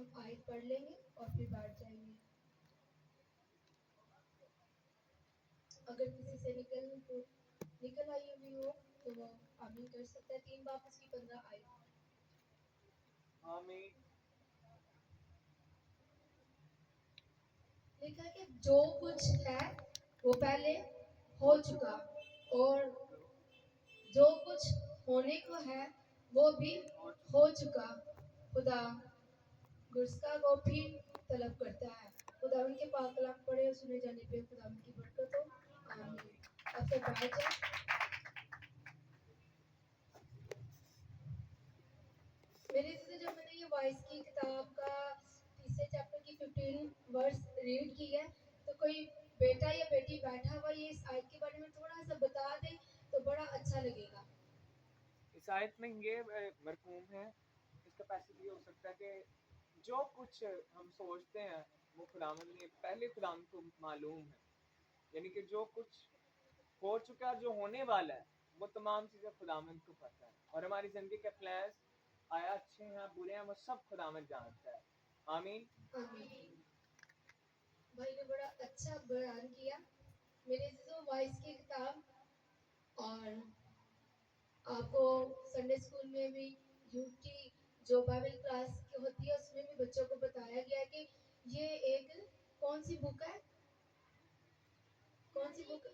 ہم آیت پڑھ لیں گے اور پھر بیٹھ جائیں گے. اگر کسی سے نکل آئی ہوئی ہو تو وہ آمین کر سکتا ہے. 3 باب اس کی 15 آیت. آمین. لکھا کہ جو کچھ ہے وہ پہلے ہو چکا اور جو کچھ ہونے کو ہے وہ بھی ہو چکا. خدا گرسکا کو پھر طلب کرتا ہے. خدا ان کے پاک کلام پڑھے اور سنے جانے پہ خدا ان کی برکت ہو. آمین. اب سے بیٹھ جائیں. میرے سے جب میں نے یہ وائس کی کتاب کا تیسرے چیپٹر کی 15 ورس ریڈ کی ہے تو کوئی بیٹا یا بیٹی بیٹھا ہوا یہ اس آیت کے بارے میں تھوڑا سا بتا دے تو بڑا اچھا لگے گا. اس آیت میں یہ مرکوم ہے، اس کا پیسج یہ ہو سکتا ہے کہ جو کچھ ہم سوچتے ہیں وہ خداوند نے پہلے خداوند کو معلوم ہے، یعنی کہ جو کچھ ہو چکا جو ہونے والا ہے وہ تمام چیزیں خداوند کو پتہ ہے، اور ہماری زندگی کے پلانس آیا اچھے ہیں برے ہیں وہ سب خداوند جانتا ہے. آمین. آمین. بھائی نے بڑا اچھا بیان کیا. میرے سے وائس کی کتاب اور آپ کو سنڈے اسکول میں بھی یوتھ کی جو بائبل کلاس ہوتی ہے اس میں بھی بچوں کو بتایا گیا ہے کہ یہ ایک کون سی بک ہے. کون سی بک؟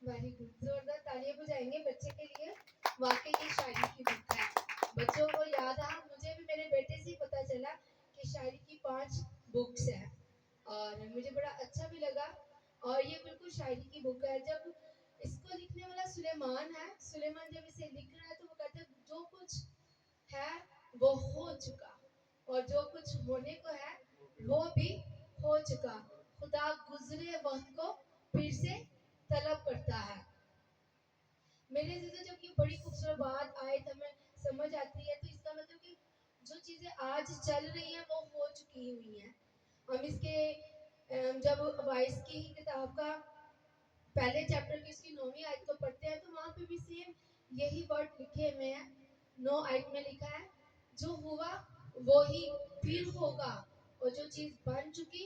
Very good. زوردار تالیاں بجائیں گے بچے کے لیے. واقعی یہ شاعری کی بک ہے. بچوں کو یاد آ، مجھے بھی میرے بیٹے سے پتا چلا کہ شاعری کی 5 بکس ہیں اور مجھے بڑا اچھا بھی لگا. اور یہ بالکل شاعری کی بک ہے. جب اس کو لکھنے والا سلیمان ہے، سلیمان جب اسے لکھ رہا ہے تو وہ کہتے ہیں جو کچھ ہے وہ ہو چکا اور جو کچھ ہونے کو ہے وہ بھی ہو چکا. خدا گزرے وقت کو پھر سے طلب کرتا ہے. میرے سے جب یہ بڑی خوبصورت بات آئے تو ہمیں سمجھ آتی ہے تو اس کا مطلب کہ جو چیزیں آج چل رہی ہیں وہ ہو چکی ہوئی ہیں. ہم اس کے جب وائس کی کتاب کا پہلے چیپٹر کی اس کی 9ویں آیت کو پڑھتے ہیں تو وہاں پہ بھی سیم یہی ورڈ لکھے ہوئے ہیں. 9 آیت میں لکھا ہے جو ہوا وہی پھر ہوگا اور جو چیز بن چکی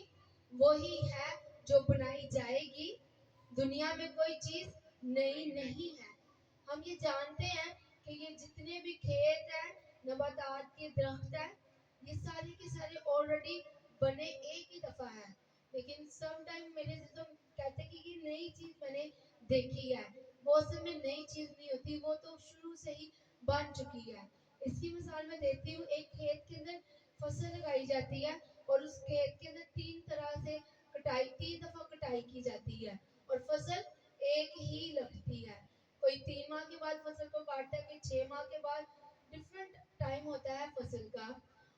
وہی ہے جو بنائی جائے گی. دنیا میں کوئی چیز نئی نہیں ہے. ہم یہ جانتے ہیں کہ یہ جتنے بھی کھیت ہیں، نباتات کے درخت ہیں، یہ سارے کے سارے آلریڈی بنے ایک ہی دفعہ ہیں. لیکن سم ٹائم میرے سے کہتے ہیں کہ یہ نئی چیز میں نے دیکھی ہے. وہ اصل میں نئی چیز نہیں ہوتی، وہ تو شروع سے ہی بن چکی ہے. اس کی مثال میں دیتی ہوں. ایک کھیت کے اندر فصل لگائی جاتی ہے اور اس کھیت کے اندر 3 طرح سے کٹائی 3 دفعہ کٹائی کی جاتی ہے اور فصل ایک ہی لگتی ہے. کوئی 3 ماہ کے بعد فصل کو کاٹتا ہے، کوئی 6 ماہ کے بعد. ڈفرینٹ ٹائم ہوتا ہے فصل کا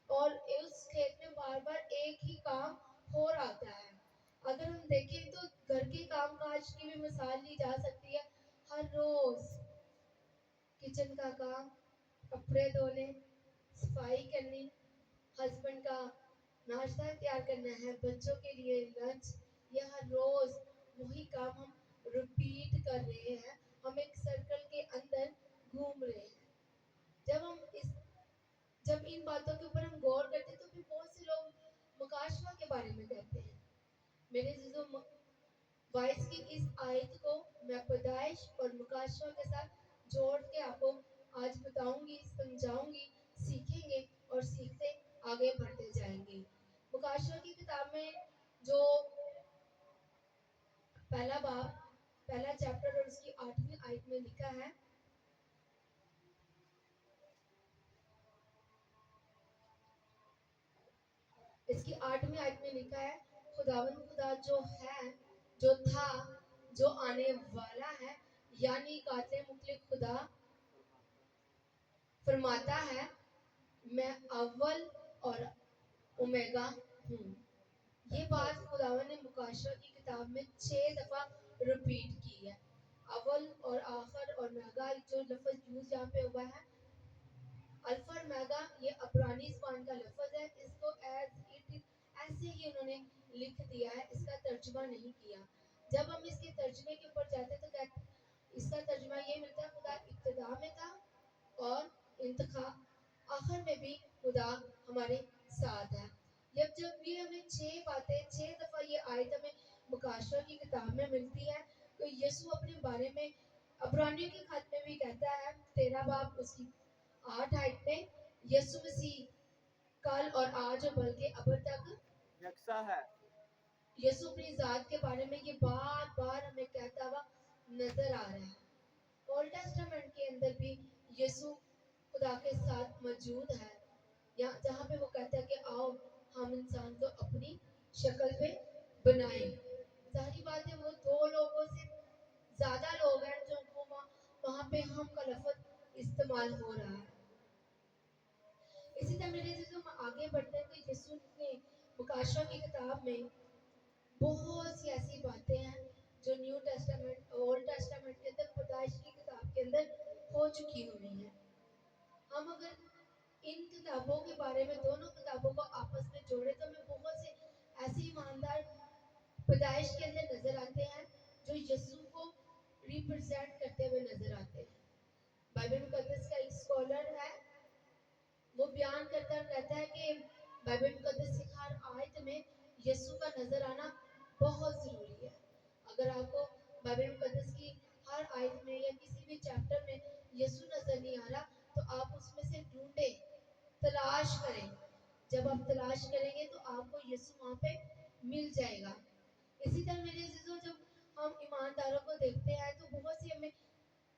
اور اس کھیت میں بار بار ایک ہی کام ہو رہا ہے. اگر ہم دیکھیں تو گھر کے کام کاج کی بھی مثال لی جا سکتی ہے. ہر روز کچن کا کام، کپڑے دھونے، صفائی کرنی، ہسبینڈ کا ناشتہ تیار کرنا ہے، بچوں کے لیے لنچ، یہ ہر روز وہی کام ہم ریپیٹ کر رہے ہیں. ہم ایک سرکل کے اندر گھوم رہے ہیں. جب ان باتوں کے اوپر ہم غور کرتے ہیں تو پھر بہت سے لوگ مکاشفہ کے بارے میں کہتے ہیں. میرے عزیزو، وائس کی اس آیت کو میں پیدائش اور مکاشفہ کے ساتھ جوڑ کے آپ کو آج بتاؤں گی، سمجھاؤں گی، سیکھیں گے اور سیکھتے آگے بڑھتے جائیں گے. مکاشفہ کی کتاب میں جو پہلا باب، پہلا چیپٹر اور اس کی 8ویں آیت میں لکھا ہے، اس کی 8ویں آیت میں لکھا ہے خداوند خدا جو ہے، جو تھا، جو آنے والا ہے، یعنی قاتل مطلق خدا فرماتا ہے میں اول اور اومیگا ہوں. یہ بات خداوند نے مکاشفہ کی کتاب میں 6 دفعہ ریپیٹ کی ہے. اول اور آخر اور میگا جو لفظ یوز یہاں پہ ہوا ہے، الفا اور میگا، یہ عبرانی زبان کا لفظ ہے. اس کو ایسے ہی انہوں نے لکھ دیا ہے، اس کا ترجمہ نہیں کیا. جب ہم اس کے ترجمے کے اوپر جاتے ہیں تو اس کا ترجمہ یہ ملتا ہے خدا ابتدا میں تھا اور انتخاب آخر میں بھی خدا ہمارے साथ है। जब ये हमें 6 बातें 6 दफ़ा ये आयत हमें मुकाशवा की किताब में मिलती है, तो यीशु अपने बारे में अब्रानियों के खत में भी कहता है 13 बाब उसकी 8 आयत में, यीशु मसीह कल और आज और बल्कि अब तक यकसा है। यीशु अपनी ज़ात के बारे में ये बार-बार हमें कहता हुआ नज़र आ रहा है। ओल्ड टेस्टामेंट के अंदर भी यीशु खुदा के साथ मौजूद है, या जहाँ पे वो कहता है कि आओ हम इंसान को अपनी शक्ल पे बनाएं। जाहिर बात है वो 2 लोगों से ज़्यादा लोग हैं जो वो वहाँ पे हम का लफ्ज़ इस्तेमाल हो रहा है। इसी तरह मेरे जो हम आगे बढ़ते हैं तो यीशु ने मुकाशवा की किताब में बहुत सी ऐसी बातें हैं जो न्यू टेस्टामेंट ओल्ड टेस्टामेंट के अंदर पैदाइश की किताब के अंदर हो चुकी हुई हैं। हम अगर इन किताबों के बारे में दोनों किताबों को आपस में जोड़े तो हमें बहुत से ऐसे ईमानदार पैदाइश के अंदर नजर आते हैं जो यीशु को रिप्रेजेंट करते हुए नजर आते हैं। बाइबल मुकद्दस का एक स्कॉलर है, वो बयान करता रहता है कि बाइबल मुकद्दस की हर आयत में यीशु का नजर आना बहुत जरूरी है। अगर आपको बाइबल मुकद्दस की हर आयत में या किसी भी चैप्टर में यीशु नजर नहीं आ रहा तो आप उसमें से ढूंढें, तलाश करें। जब आप तलाश करेंगे तो आपको यीशु वहाँ पे मिल जाएगा। इसी तरह मेरे अजीजों, जब हम ईमानदारों को देखते हैं तो बहुत सी हमें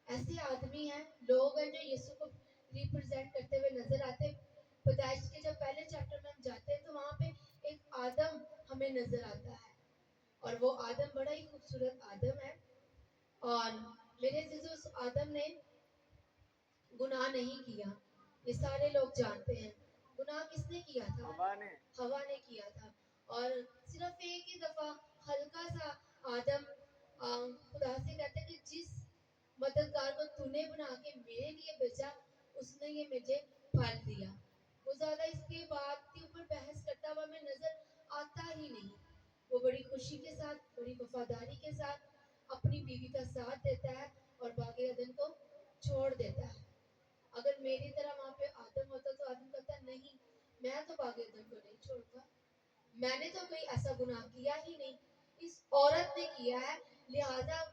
ऐसे आदमी हैं, लोग हैं जो यीशु को रिप्रेजेंट करते हुए नजर आते हैं। पैदाइश के जब पहले चैप्टर में हम जाते हैं तो वहाँ पे एक आदम हमें नजर आता है, और वो आदम बड़ा ही खूबसूरत आदम है। और मेरे अजीजों, उस आदम ने गुनाह नहीं किया, ये सारे लोग जानते हैं। गुनाह किसने किया था? हवा ने किया था। और सिर्फ एक ही दफा हल्का सा आदम खुदा से कहते हैं कि जिस मददगार को तूने बना के मेरे लिए भेजा उसने ये मुझे फल दिया। वो ज्यादा इसके बात के ऊपर बहस करता हुआ हमें नजर आता ही नहीं। वो बड़ी खुशी के साथ, बड़ी वफादारी के साथ अपनी बीवी का साथ देता है और बाकी अदन को छोड़ देता है। अगर मेरी तरह वहाँ पे आदम होता तो आदम कहता नहीं, मैं तो बागी अदन को नहीं छोड़ूंगा, मैंने तो कोई ऐसा गुनाह किया ही नहीं, इस औरत ने किया है, लिहाजा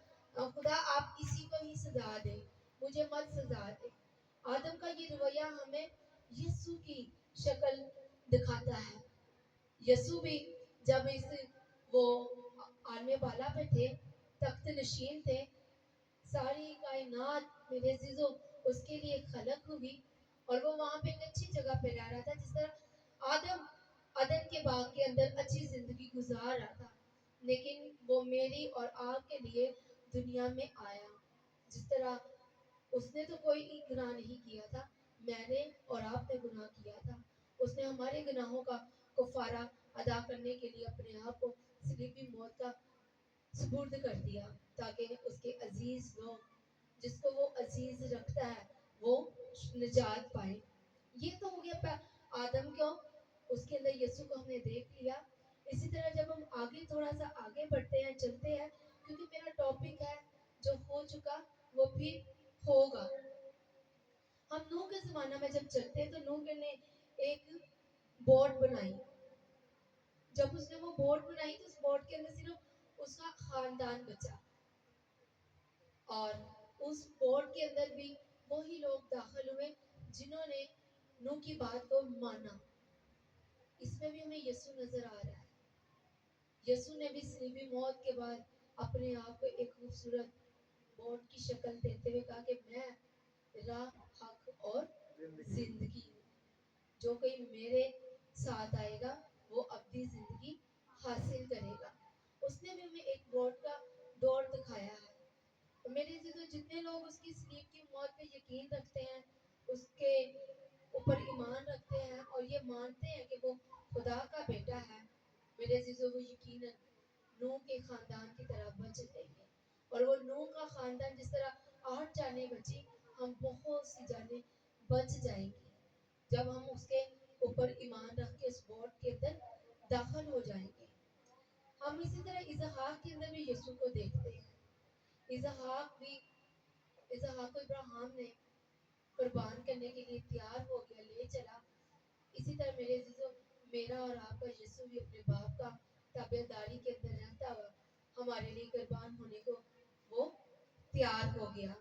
खुदा आप इसी को ही सजा दे, मुझे मत सजा दे। आदम का ये रवैया हमें यीशु की शक्ल दिखाता है। यीशु भी जब इस वो आलमे बाला पे थे, तख्त नशीन थे, सारी कायनात मेरे अजीजों उसके लिए खलक हुई, और वो वहाँ पे एक अच्छी जगह पे रह रहा था। जिस तरह आदम अदन के बाग के अंदर अच्छी जिंदगी गुजार रहा था, लेकिन वो मेरी और आपके लिए दुनिया में आया। जिस तरह उसने तो कोई गुनाह नहीं किया था, मैंने और आपने गुनाह किया था। उसने हमारे गुनाहों का कफारा अदा करने के लिए अपने आप को सलीबी मौत का सुपुर्द कर दिया, ताकि उसके अजीज लोग, जिसको वो अजीज रखता है, वो निजात पाए। ये तो हो गया आदम क्यों, उसके अंदर यीशु को हमने देख लिया। इसी तरह जब हम आगे थोड़ा सा आगे बढ़ते हैं, चलते हैं, क्योंकि मेरा टॉपिक है जो हो चुका वो फिर होगा। हम नूह के जमाना में जब चलते हैं तो नूह ने एक बोट बनाई। जब उसने वो बोट बनाई तो उस बोट के अंदर सिर्फ उसका खानदान बचा, और उस बोट के अंदर भी वही लोग दाखिल हुए जिन्होंने नूह की बात को माना। इसमें भी हमें यीशु नजर आ रहा है। यीशु ने भी सलीबी मौत के बाद अपने आप को एक खूबसूरत बोट की शक्ल देते हुए कहा कि मैं राह, हक और जिंदगी हूँ, जो कोई मेरे साथ आएगा वो अपनी जिंदगी हासिल करेगा। उसने भी हमें एक बोट का दौर दिखाया है। तो मेरे से तो जितने लोग उसकी सलीब की मौत पे यकीन रखते हैं, उसके ऊपर ईमान रखते हैं और ये मानते हैं कि वो खुदा का बेटा है, मेरे अजीजों वो यकीनन नूह के खानदान की तरह बच जाएंगे। और वो नूह का खानदान जिस तरह 8 जाने बची, हम बहुत सी जाने बच जाएंगी जब हम उसके ऊपर ईमान रख के उस बोट के अंदर दाखिल हो जाएंगे। हम इसी तरह इसहाक के अंदर भी यीशु को देखते हैं। इसहाक को इब्राहिम ने कुर्बान करने के लिए तैयार हो गया, ले चला। इसी तरह मेरे अजीजों, मेरा और आपका यीशु भी अपने बाप का ताबेदारी के अंदर रहता हुआ हमारे लिए कुर्बान होने को वो तैयार हो गया।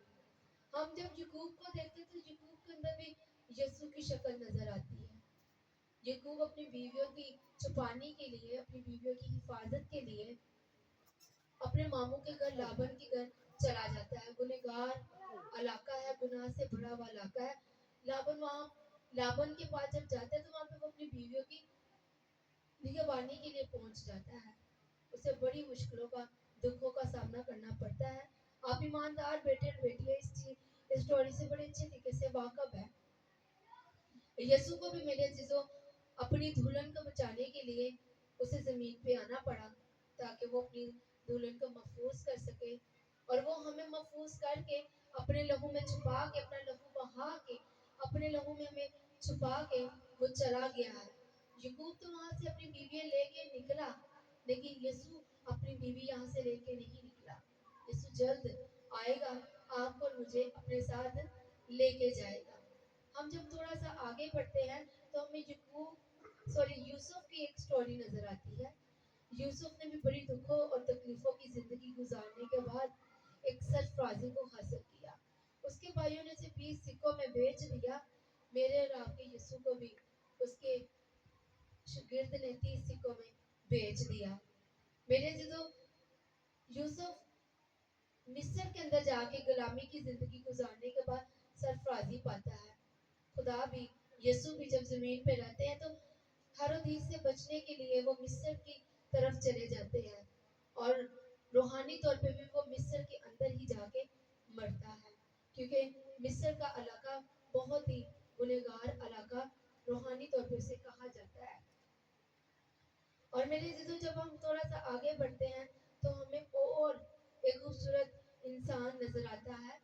हम जब यकूब को देखते तो यकूब के अंदर भी यीशु की शक्ल नजर आती है। यकूब अपनी बीवियों की छुपाने के लिए, अपनी बीवियों की हिफाजत के लिए अपने मामू के घर लाबन के घर चला जाता है। गुनहगार इलाका है, गुनाह से भरा हुआ इलाका है। लाबन के पास जब जाता है तो वहां पे वो अपनी बीवियों की निगहबानी के लिए पहुंच जाता है। उसे बड़ी मुश्किलों का, दुखों का सामना करना पड़ता है। आप ईमानदार बेटे और बेटियां इस स्टोरी से बड़े अच्छे तरीके से वाकफ है। यीशु को भी मेरे अजीजों अपनी दुल्हन को बचाने के लिए उसे जमीन पे आना पड़ा ताकि वो अपनी दुल्हन को महफूज कर सके, और वो हमें महफूज करके अपने लहू में छुपा के, अपना लहू बहा के अपने लहू में हमें छुपा के वो चला गया है। यकूब तो वहां से अपनी बीवी लेके निकला, लेकिन यीशु अपनी बीवी यहाँ से लेके नहीं निकला। यीशु जल्द आएगा, आपको और मुझे अपने साथ लेके जाएगा। हम जब थोड़ा सा आगे बढ़ते हैं तो हमें यूसुफ की एक स्टोरी नजर आती है। यूसुफ ने भी बड़ी दुखों और तकलीफों की जिंदगी गुजारने के बाद एक सरफराजी को हासिल किया। उसके भाइयों ने उसे 20 सिक्कों में बेच दिया। मेरे और आपके यीशु को भी उसके शागिर्द ने 30 सिक्कों में बेच दिया। मेरे जो यूसुफ मिस्र के अंदर जाके गुलामी की जिंदगी गुजारने के बाद सरफराजी पाता है। खुदा भी, यीशु भी जब जमीन पे रहते हैं तो हेरोदीस से बचने के लिए वो मिस्र की तरफ चले जाते हैं, और रूहानी तौर पे भी वो मिस्र के अंदर ही जाके मरता है, क्योंकि मिस्र का इलाका बहुत ही गुनहगार इलाका रूहानी तौर पे उसे कहा जाता है। और मेरे जीजू जब हम थोड़ा सा आगे बढ़ते हैं तो हमें और एक खूबसूरत इंसान नजर आता है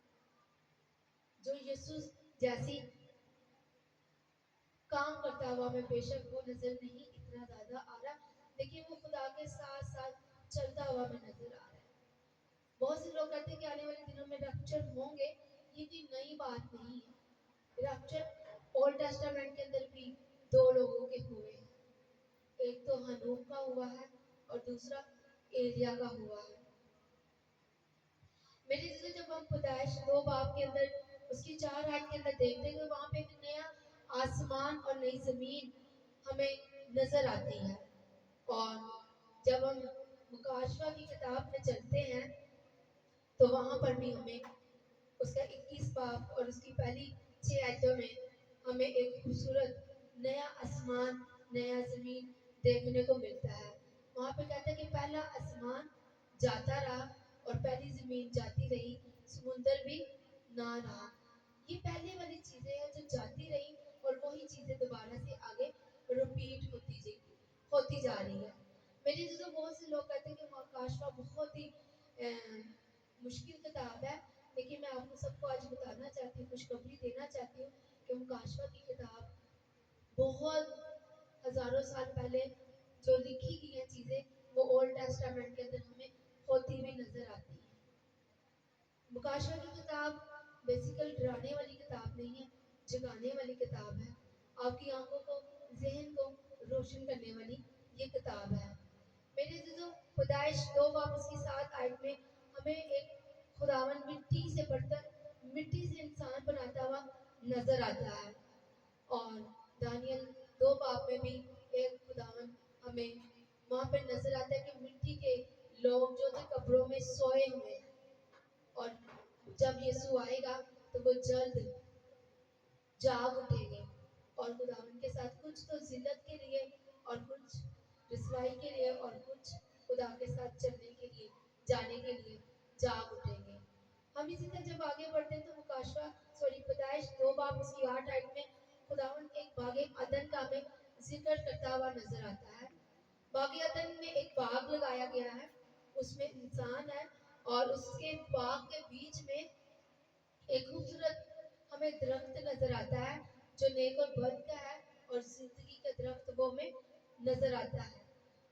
जो यीशु जैसी काम करता हुआ हमें बेशक वो नजर नहीं इतना ज्यादा आ रहा, लेकिन वो खुदा के साथ साथ चलता हुआ हमें नजर आ रहा है। बहुत से लोग कहते हैं कि आने वाले दिनों में रैप्चर होंगे, ये कोई नई बात नहीं है। रैप्चर ओल्ड टेस्टामेंट के अंदर भी दो लोगों के हुए हैं, एक तो हनूक का हुआ है और दूसरा एलिया का हुआ है। मेरे लिए जब हम पैदाइश 2 बाब के अंदर उसकी 4 आयत के अंदर देखते हैं, वहां पे एक नया आसमान और नई जमीन हमें नजर आती है। और जब हम मुकाशवा की किताब में चलते हैं तो वहां पर भी हमें उसका 21 बाब और उसकी पहली 6 आयतों में हमें एक खूबसूरत नया आसमान, नया जमीन देखने को मिलता है। वहां पे कहता है कि पहला आसमान जाता रहा और पहली जमीन जाती रही, समुंदर भी ना रहा। ये पहले वाली चीजें हैं जो जाती रही और वही चीजें दोबारा से आगे रिपीट होती जा रही है। मेरे जो बहुत से लोग कहते हैं कि मुकाशवा बहुत ही मुश्किल किताब है, लेकिन मैं आपको सबको आज बताना चाहती हूँ, खुशखबरी देना चाहती हूँ कि मुकाशवा की किताब बहुत हजारों साल पहले जो लिखी गई हैं चीजें वो ओल्ड टेस्टामेंट के अंदर हमें होती हुई नजर आती है। मुकाशवा की किताब बेसिकल डराने वाली किताब नहीं है, जगाने वाली किताब है। आपकी आंखों को, जहन को रोशन करने वाली ये किताब है। मेरे जो पैदाइश 2 बाब उसकी 7 आयत में हमें एक खुदावन मिट्टी से बर्तन, मिट्टी से इंसान बनाता हुआ नजर आता है। और दानियल 2 बाब में भी एक खुदावन हमें वहां पे नजर आता है कि मिट्टी के लोग जो थे कब्रों में सोए हुए हैं, और जब यीशु आएगा तो वो जल्द जाग उठेंगे और खुदावन के साथ कुछ तो जिल्लत के लिए और कुछ रिसवाई के लिए और कुछ खुदा के साथ चलने के लिए, जाने के लिए जाग उठेंगे। हम इसी तरह जब आगे बढ़ते हैं तो मुकाशवा पैदाइश 2 बाब उसकी 8 आयत में खुदावन एक बागे अदन का हमें जिक्र करता हुआ नजर आता है। बागे अदन में एक बाग लगाया गया है, उसमें इंसान है, और उसके बाग के बीच में एक खूबसूरत हमें दरख्त नजर आता है जो नेक और बद का है, और जिंदगी का दरख्त वो हमें नजर आता है।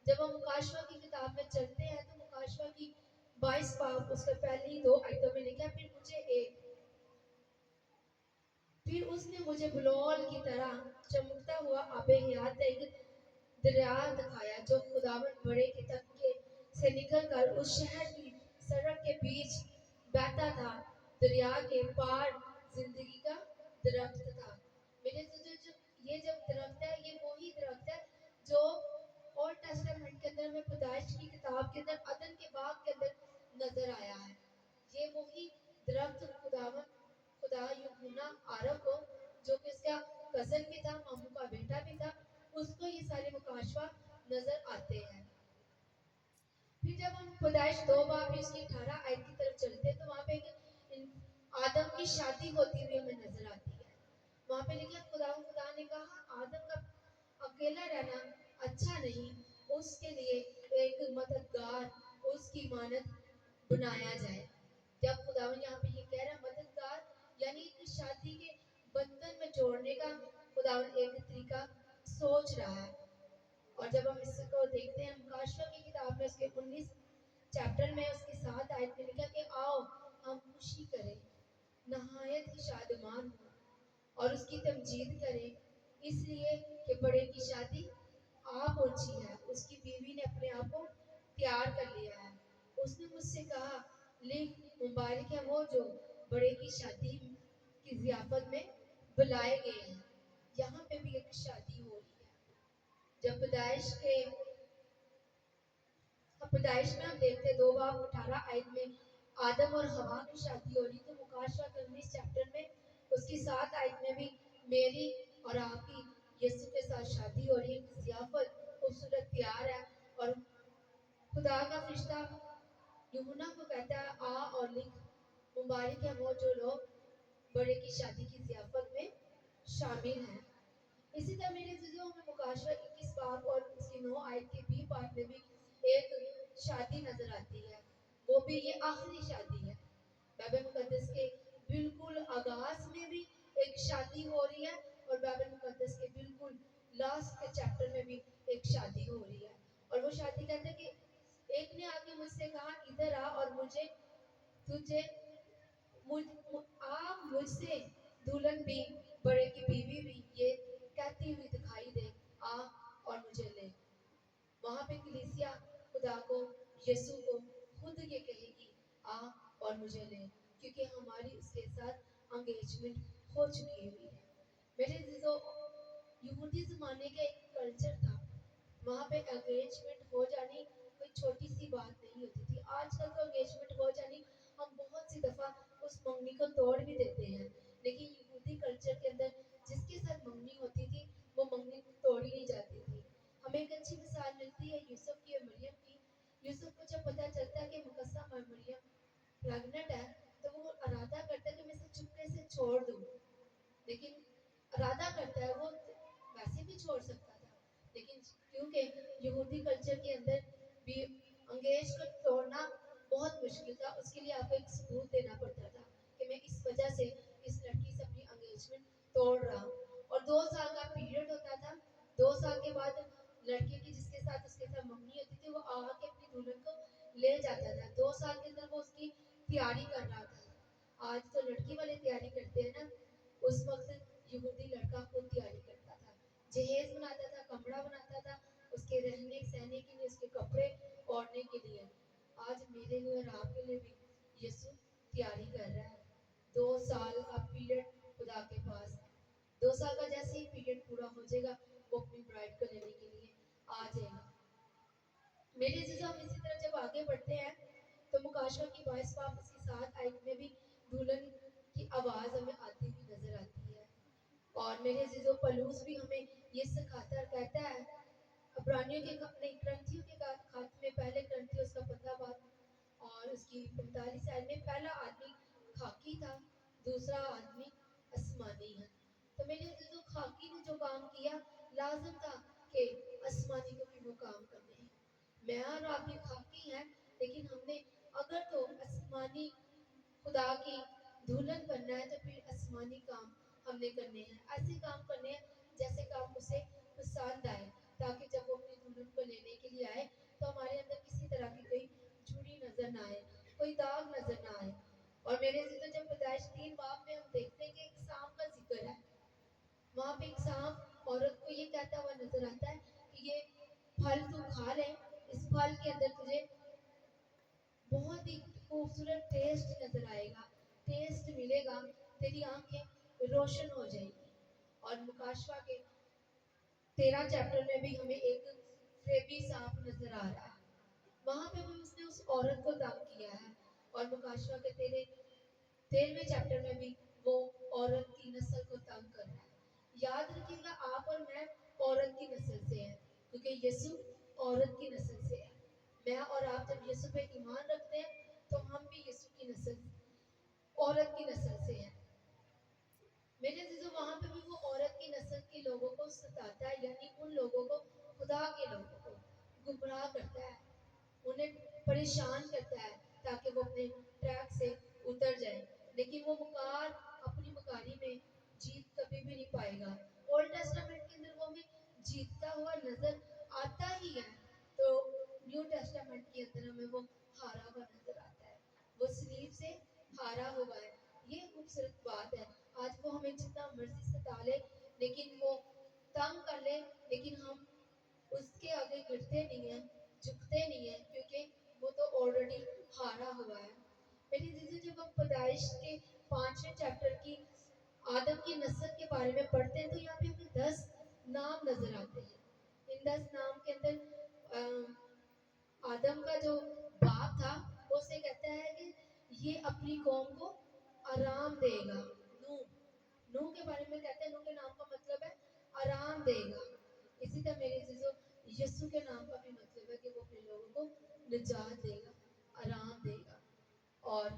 जब हम मुकाशवा की किताब में चलते हैं तो मुकाशवा की 22 बाब उसके पहली 2 आयतों में लिखा है, फिर उसने मुझे बुलोल की तरह चमकता हुआ आबे हयात एक दरिया दिखाया जो खुदावन बड़े के तबके से निकलकर उस शहर की सड़क के बीच बहता था। दरिया के पार जिंदगी का दरख्त था। मेरे जो ये जब दरख्त है, ये वही दरख्त है जो ओल्ड टेस्टामेंट के अंदर हमें पैदाइश की किताब के अंदर अदन के बाग के अंदर नजर आया है। ये वही दरख्त खुदा यूहन्ना आरब को, जो कि उसका कजन भी था, मामू का बेटा भी था, उसको ये सारे मुकाशवा नजर आते हैं। फिर जब हम पैदाइश 2 बाब इसकी 18 आयत की तरफ चलते हैं तो वहाँ पे आदम की शादी होती हुई हमें नजर आती है। वहाँ पे लिखा खुदा ने कहा आदम का अकेला रहना अच्छा नहीं, उसके लिए एक मददगार उसकी मानद बनाया जाए। जब खुदावन यहाँ पे ये कह रहा है मददगार, यानी कि शादी के बंधन में जोड़ने का खुदावन एक तरीका सोच रहा है। और जब हम इसको देखते हैं मुकाशवा की किताब में उसके 19 चैप्टर में उसके 7 आयत में लिखा कि आओ हम खुशी करें, नहायत ही शादमान हो और उसकी तमजीद करें, इसलिए कि बड़े की शादी आ पहुंची है, उसकी बीवी ने अपने आप को तैयार कर लिया है। उसने मुझसे कहा लिख, मुबारक है वो जो बड़े की शादी की जियाफत में बुलाए गए हैं। यहाँ पे भी एक शादी हो रही है। जब पैदाइश में हम देखते हैं 2 बाब 18 आयत में आदम और हवा की शादी हो रही, तो मुकाशवा के 19 चैप्टर में उसकी 7 आयत में भी मेरी और आपकी यीशु के साथ शादी हो रही है। जियाफत खूबसूरत प्यार है और खुदा का फरिश्ता यूहन्ना को कहता है आ और लिख, मुबारक है वो जो लोग बड़े की शादी की जियाफत में शामिल हैं। इसी तरह मेरे चीजों में मुकाशवा 21 बाब और उसकी 9 आयत के बी पार्ट में भी एक शादी नजर आती है। वो भी ये आखिरी शादी है। बाइबल मुकद्दस के बिल्कुल आगाज में भी एक शादी हो रही है और बाइबल मुकद्दस के बिल्कुल लास्ट के चैप्टर में भी एक शादी हो रही है। और वो शादी कहते हैं कि एक ने आके मुझसे कहा इधर आ और मुझे तुझे मुझ, आप मुझसे दुल्हन भी बड़े की बीवी भी ये कहती हुई दिखाई दे आ और मुझे ले। वहां पे कलीसिया खुदा को यीशु को खुद ये कहेगी आ और मुझे ले, क्योंकि हमारी उसके साथ एंगेजमेंट हो चुकी हुई है। मेरे जो यहूदी जमाने का एक कल्चर था, वहाँ पे एंगेजमेंट हो जानी कोई छोटी सी बात नहीं होती थी। आजकल तो एंगेजमेंट हो जानी हम बहुत सी दफा उस मंगनी को तोड़ भी देते हैं, लेकिन यहूदी कल्चर के अंदर जिसके साथ मंगनी होती थी वो मंगनी तोड़ी नहीं जाती थी। हमें एक अच्छी मिसाल मिलती है यूसुफ की और मरियम की। यूसुफ को जब पता चलता है कि मुकद्दसा और मरियम प्रेग्नेंट है तो वो इरादा करता है कि मैं इसे चुपके से छोड़ दूं, लेकिन इरादा करता है, वो वैसे भी छोड़ सकता था, लेकिन क्योंकि यहूदी कल्चर के अंदर भी अंगेज को तोड़ना बहुत मुश्किल था, उसके लिए आपको एक सबूत देना पड़ता था कि मैं इस वजह से इस लड़की से अपनी अंगेजमेंट तोड़ रहा हूँ। और 2 साल का पीरियड होता था। 2 साल के बाद लड़के की जिसके साथ उसके साथ मंगनी होती थी वो आके अपनी दुल्हन को ले जाता था। 2 साल के अंदर वो उसकी तैयारी कर रहा था। आज तो लड़की वाले तैयारी करते हैं ना, उस वक्त यहूदी लड़का खुद तैयारी करता था, जहेज बनाता था, कपड़ा बनाता था, उसके रहने सहने के लिए, उसके कपड़े ओढ़ने के लिए। आज मेरे लिए और आपके लिए भी यीशु तैयारी कर रहा है। 2 साल का पीरियड खुदा के पास है। 2 साल का जैसे ही पीरियड पूरा हो जाएगा वो अपनी ब्राइड को लेने के लिए आ जाएगा। मेरे जीजा हम इसी तरह जब आगे बढ़ते हैं तो मुकाशवा की 22 बाब उसकी 7 आयत में भी दुल्हन की आवाज हमें आती हुई नजर आती है। और मेरे जीजो पलूस भी हमें ये सिखाता और कहता है, अब्रानियों के नहीं ग्रंथियों के खाते में पहले ग्रंथी उसका 15 बाब और उसकी 45 आयत में पहला आदमी खाकी था, दूसरा आदमी आसमानी है। तो मेरे जीजो खाकी ने जो काम किया लाजम था कि आसमानी को भी वो काम करने हैं। मैं और आप भी खाकी हैं, लेकिन हमने अगर तो आसमानी खुदा की दुल्हन बनना है तो फिर आसमानी काम हमने करने हैं। ऐसे काम करने हैं जैसे काम उसे पसंद आए, ताकि जब वो अपनी दुल्हन को लेने के लिए आए तो हमारे अंदर किसी तरह की कोई झुर्री नजर ना आए, कोई दाग नजर ना आए। और मेरे से तो जब पैदाइश 3 बाब में हम देखते हैं कि एक सांप का जिक्र है, वहाँ पे एक सांप औरत को ये कहता हुआ नजर आता है कि ये खा ले, इस फल के अंदर तुझे बहुत ही खूबसूरत टेस्ट नजर आएगा, टेस्ट मिलेगा, तेरी आंखें रोशन हो जाएगी। और मुकाशवा के 13 चैप्टर में भी हमें एक फेबी सांप नजर आ रहा है, वहां पे भी उसने उस औरत को तंग किया है। और मुकाशवा के 13वें चैप्टर में भी वो औरत की नस्ल को तंग कर रहा है। याद रखिएगा, आप और मैं औरत की नस्ल से हैं, क्योंकि यीशु औरत की नस्ल से है। मैं और आप जब यीशु पे ईमान रखते हैं तो हम भी यीशु की नस्ल, औरत की नस्ल से हैं। मेरे जीजो, वहां पे भी वो औरत की नस्ल के लोगों को सताता है, यानी उन लोगों को, खुदा के लोगों को गुमराह करता है, उन्हें परेशान करता है ताकि वो अपने ट्रैक से उतर जाए। लेकिन वो मुकार अपनी मुकारी में जीत कभी भी नहीं पाएगा। ओल्ड टेस्टामेंट के अंदर वो हमें जीतता हुआ नजर आता ही है, तो न्यू टेस्टामेंट के अंदर हमें वो हारा हुआ नजर आता है, वो सलीब से हारा हुआ है। ये खूबसूरत बात है। आज वो हमें जितना मर्जी सता ले, लेकिन वो तंग कर ले, लेकिन हम उसके आगे गिरते नहीं है, झुकते नहीं है, क्योंकि वो तो ऑलरेडी हारा हुआ है। मेरी दीदी, जब हम पैदाइश के 5वें चैप्टर की आदम की नस्ल के बारे में पढ़ते हैं तो यहाँ पे हमें 10 नाम नजर आते हैं। इन 10 नाम के अंदर आदम का जो बाप था वो उसे कहता है कि ये अपनी कौम को आराम देगा। नूह, नूह के बारे में कहते हैं, नूह के नाम का मतलब है आराम देगा। इसी तरह मेरे जीजो, यीशु के नाम का भी मतलब है कि वो अपने लोगों को निजात देगा, आराम देगा। और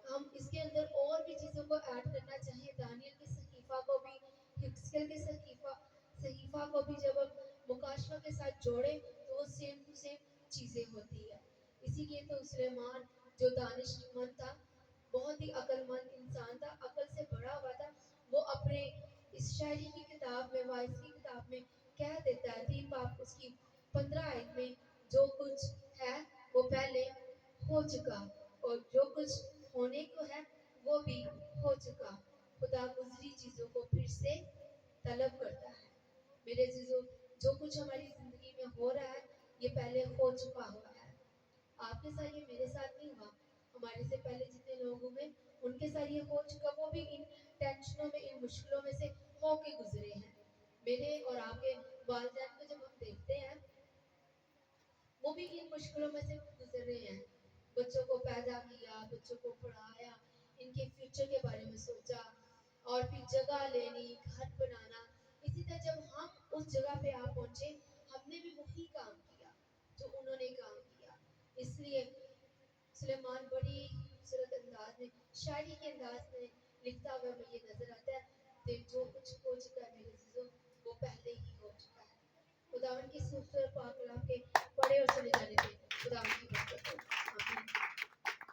हम इसके अंदर और भी चीजों को ऐड करना चाहिए। दानियल के सहीफा को भी, हिस्कियल के सहीफा को भी जब हम मुकाशवा के साथ जोड़े तो वो सेम टू सेम चीजें होती है। इसीलिए तो सुलेमान जो दानिशमंद था, बहुत ही अक्लमंद इंसान था, अकल से भरा हुआ था, वो अपने इस शायरी की किताब में, वाइस की किताब में कह देता है 3 बाब उसकी 15 आयत में, जो कुछ है वो पहले हो चुका, और जो कुछ होने को है वो भी हो चुका। खुदा गुजरी चीजों को फिर से तलब करता है। मेरे जीजो, जो कुछ हमारी जिंदगी में हो रहा है ये पहले हो चुका हुआ है। आपके साथ ये मेरे साथ नहीं हुआ, हमारे से पहले जितने लोग हुए उनके साथ ये हो चुका, वो भी इन टेंशनों में, इन मुश्किलों में से होके गुजरे हैं। मेरे और आपके वालिदैन को जब हम देखते हैं, वो भी इन मुश्किलों में से गुजर रहे हैं। बच्चों को पैदा किया, बच्चों को पढ़ाया, इनके फ्यूचर के बारे में सोचा, और फिर जगह लेनी, घर बनाना। इसी तरह जब हम उस जगह पे आ पहुंचे, हमने भी वही काम किया जो उन्होंने काम किया। इसलिए सुलेमान बड़ी खूबसूरत अंदाज में, शायरी के अंदाज में लिखता हुआ हमें ये नजर आता है कि जो कुछ हो चुका है मेरे जीजों, वो पहले ही हो चुका है। खुदावन की खूबसूरत पाक कलाम के पढ़े और सुने जाने पे खुदावन की